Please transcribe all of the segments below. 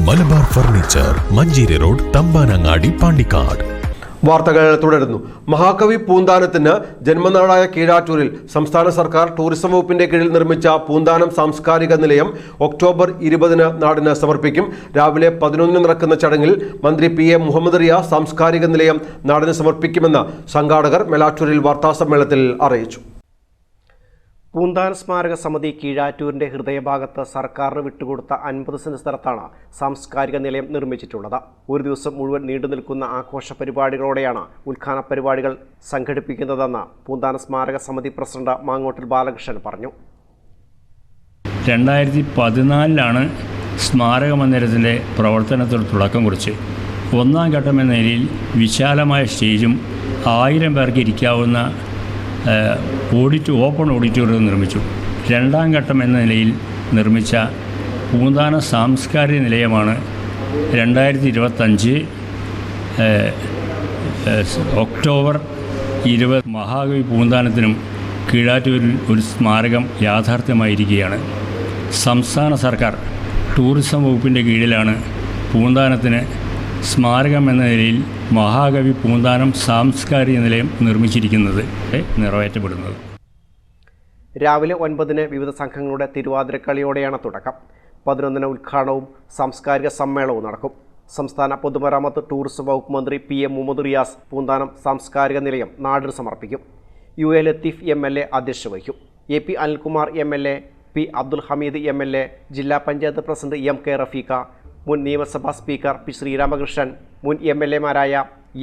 Malabar furniture, Manjeri road, Thampanangadi, Pandikkad. വാർത്തകൾ തുടരുന്നു. മഹാകവി പൂന്താനത്തിന് ജന്മനാടായ കീഴാറ്റൂരിൽ സംസ്ഥാന സർക്കാർ ടൂറിസം വകുപ്പിന്റെ കീഴിൽ നിർമ്മിച്ച പൂന്താനം സാംസ്കാരിക നിലയം ഒക്ടോബർ 20 നാടിന് സമർപ്പിക്കും. രാവിലെ 11 നടക്കുന്ന ചടങ്ങിൽ മന്ത്രി PM മുഹമ്മദ് റിയാസ് സാംസ്കാരിക നിലയം നാടിന് സമർപ്പിക്കുമെന്ന് സംഘാടകർ മേലാറ്റൂരിൽ വാർത്താസമ്മേളനത്തിൽ അറിയിച്ചു. പൂന്താന സ്മാരക സമിതി കീഴാറ്റൂരിൻ്റെ ഹൃദയഭാഗത്ത് സർക്കാരിന് വിട്ടുകൊടുത്ത 50 സെന്റ് സ്ഥലത്താണ് സാംസ്കാരിക നിലയം നിർമ്മിച്ചിട്ടുള്ളത്. ഒരു ദിവസം മുഴുവൻ നീണ്ടു നിൽക്കുന്ന ആഘോഷ പരിപാടികളോടെയാണ് ഉദ്ഘാടന പരിപാടികൾ സംഘടിപ്പിക്കുന്നതെന്ന് പൂന്താന സ്മാരക സമിതി പ്രസിഡന്റ് മാങ്ങോട്ടിൽ ബാലകൃഷ്ണൻ പറഞ്ഞു. 2014 സ്മാരക മന്ദിരത്തിൻ്റെ പ്രവർത്തനത്തിൽ തുടക്കം കുറിച്ച് ഒന്നാം ഘട്ടം എന്ന നിലയിൽ വിശാലമായ സ്റ്റേജും 1000 പേർക്ക് ഇരിക്കാവുന്ന ഓപ്പൺ ഓഡിറ്റോറിയം നിർമ്മിച്ചു. രണ്ടാം ഘട്ടം എന്ന നിലയിൽ നിർമ്മിച്ച പൂന്താന സാംസ്കാരിക നിലയമാണ് 2025 ഒക്ടോബർ 20 മഹാകവി പൂന്താനത്തിനും കീഴാറ്റൂരിൽ ഒരു സ്മാരകം യാഥാർത്ഥ്യമായിരിക്കുകയാണ്. സംസ്ഥാന സർക്കാർ ടൂറിസം വകുപ്പിൻ്റെ കീഴിലാണ് പൂന്താനത്തിന് സ്മാരകം എന്ന നിലയിൽ മഹാകവി പൂന്താനം സാംസ്കാരിക നിലയം നിർമ്മിച്ചിരിക്കുന്നത് നിറവേറ്റപ്പെടുന്നത്. രാവിലെ 9 വിവിധ സംഘങ്ങളുടെ തിരുവാതിരക്കളിയോടെയാണ് തുടക്കം. 11 ഉദ്ഘാടനവും സാംസ്കാരിക സമ്മേളനവും നടക്കും. സംസ്ഥാന പൊതുമരാമത്ത് ടൂറിസം വകുപ്പ് മന്ത്രി PM മുഹമ്മദ് റിയാസ് പൂന്താനം സാംസ്കാരിക നിലയം നാടിന് സമർപ്പിക്കും. UA ലത്തീഫ് MLA അധ്യക്ഷത വഹിക്കും. AP Anilkumar MLA, P Abdul Hameed MLA, ജില്ലാ പഞ്ചായത്ത് പ്രസിഡന്റ് MK റഫീഖ, മുൻ നിയമസഭാ സ്പീക്കർ P ശ്രീരാമകൃഷ്ണൻ, മുൻ MLA മാരായ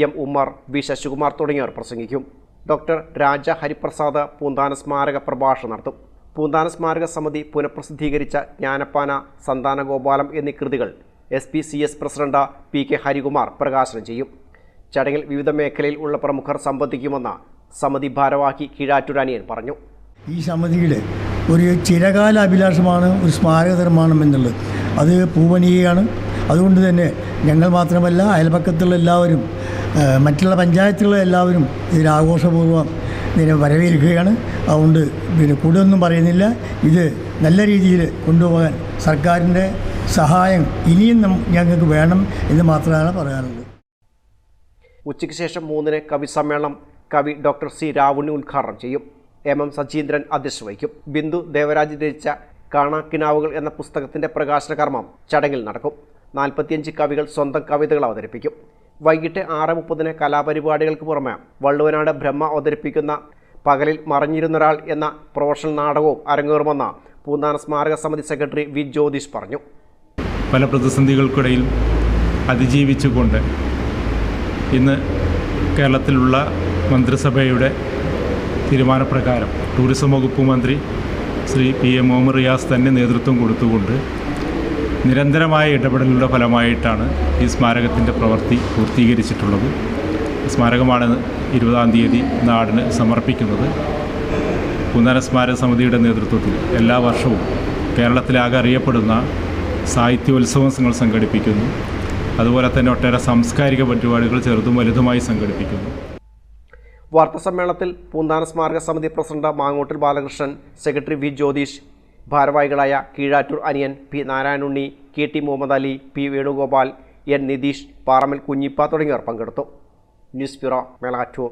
M ഉമ്മർ, B ശശികുമാർ തുടങ്ങിയവർ പ്രസംഗിക്കും. ഡോക്ടർ രാജ ഹരിപ്രസാദ് പൂന്താന സ്മാരക പ്രഭാഷണം നടത്തും. പൂന്താന സ്മാരക സമിതി പുനഃപ്രസിദ്ധീകരിച്ച ജ്ഞാനപ്പാന, സന്താനഗോപാലം എന്നീ കൃതികൾ SPCS പ്രസിഡന്റ് PK ഹരികുമാർ പ്രകാശനം ചെയ്യും. ചടങ്ങിൽ വിവിധ മേഖലയിൽ ഉള്ള പ്രമുഖർ സംബന്ധിക്കുമെന്ന് സമിതി ഭാരവാഹി കീഴാറ്റൂർ അനിയൻ പറഞ്ഞു. ഈ സമിതിയുടെ ഒരു ചിരകാല അഭിലാഷമാണ് ഒരു സ്മാരക നിർമ്മാണം എന്നുള്ളത്. അത് പൂവണിയാണ്. അതുകൊണ്ട് തന്നെ ഞങ്ങൾ മാത്രമല്ല, അയൽപക്കത്തുള്ള എല്ലാവരും, മറ്റുള്ള പഞ്ചായത്തുകളിലെ എല്ലാവരും ഇതിൽ ആഘോഷപൂർവ്വം ഇതിനെ വരവേൽക്കുകയാണ്. അതുകൊണ്ട് കൂടുതലൊന്നും പറയുന്നില്ല. ഇത് നല്ല രീതിയിൽ കൊണ്ടുപോകാൻ സർക്കാരിൻ്റെ സഹായം ഇനിയും ഞങ്ങൾക്ക് വേണം എന്ന് മാത്രമാണ് പറയാനുള്ളത്. ഉച്ചയ്ക്ക് ശേഷം 3 കവി സമ്മേളനം കവി ഡോക്ടർ C രാവുണ്ണി ഉദ്ഘാടനം ചെയ്യും. MM സജീന്ദ്രൻ അധ്യക്ഷത വഹിക്കും. ബിന്ദു ദേവരാജ് രചിച്ച കാണാക്കിനാവുകൾ എന്ന പുസ്തകത്തിൻ്റെ പ്രകാശന കർമ്മം ചടങ്ങിൽ നടക്കും. 45 കവികൾ സ്വന്തം കവിതകൾ അവതരിപ്പിക്കും. വൈകിട്ട് 6:30 കലാപരിപാടികൾക്ക് പുറമെ വള്ളുവനാട് ബ്രഹ്മ അവതരിപ്പിക്കുന്ന പകലിൽ മറഞ്ഞിരുന്നൊരാൾ എന്ന പ്രൊഫഷണൽ നാടകവും അരങ്ങേറുമെന്ന് പൂന്താന സ്മാരക സമിതി സെക്രട്ടറി V ജ്യോതിഷ് പറഞ്ഞു. പല പ്രതിസന്ധികൾക്കിടയിൽ അതിജീവിച്ചുകൊണ്ട് ഇന്ന് കേരളത്തിലുള്ള മന്ത്രിസഭയുടെ തീരുമാനപ്രകാരം ടൂറിസം വകുപ്പ് മന്ത്രി ശ്രീ PM മുഹമ്മദ് റിയാസ് തന്നെ നേതൃത്വം കൊടുത്തുകൊണ്ട് നിരന്തരമായ ഇടപെടലുകളുടെ ഫലമായിട്ടാണ് ഈ സ്മാരകത്തിൻ്റെ പ്രവൃത്തി പൂർത്തീകരിച്ചിട്ടുള്ളത്. സ്മാരകമാണ് 20-ാം തീയതി നാടിന് സമർപ്പിക്കുന്നത്. പൂന്താന സ്മാരക സമിതിയുടെ നേതൃത്വത്തിൽ എല്ലാ വർഷവും കേരളത്തിലാകെ അറിയപ്പെടുന്ന സാഹിത്യോത്സവങ്ങൾ സംഘടിപ്പിക്കുന്നു. അതുപോലെ തന്നെ ഒട്ടേറെ സാംസ്കാരിക പരിപാടികൾ ചെറുതും വലുതുമായി സംഘടിപ്പിക്കുന്നു. വാർത്താസമ്മേളനത്തിൽ പൂന്താന സ്മാരക സമിതി president Mangottil Balakrishnan, secretary V Jyothish, ഭാരവാഹികളായ കീഴാറ്റൂർ അനിയൻ P നാരായണുണ്ണി, KT Muhammad Ali, P Venugopal, N Nitish, Paramal Kunhippa തുടങ്ങിയവർ പങ്കെടുത്തു. News bureau, Melattur.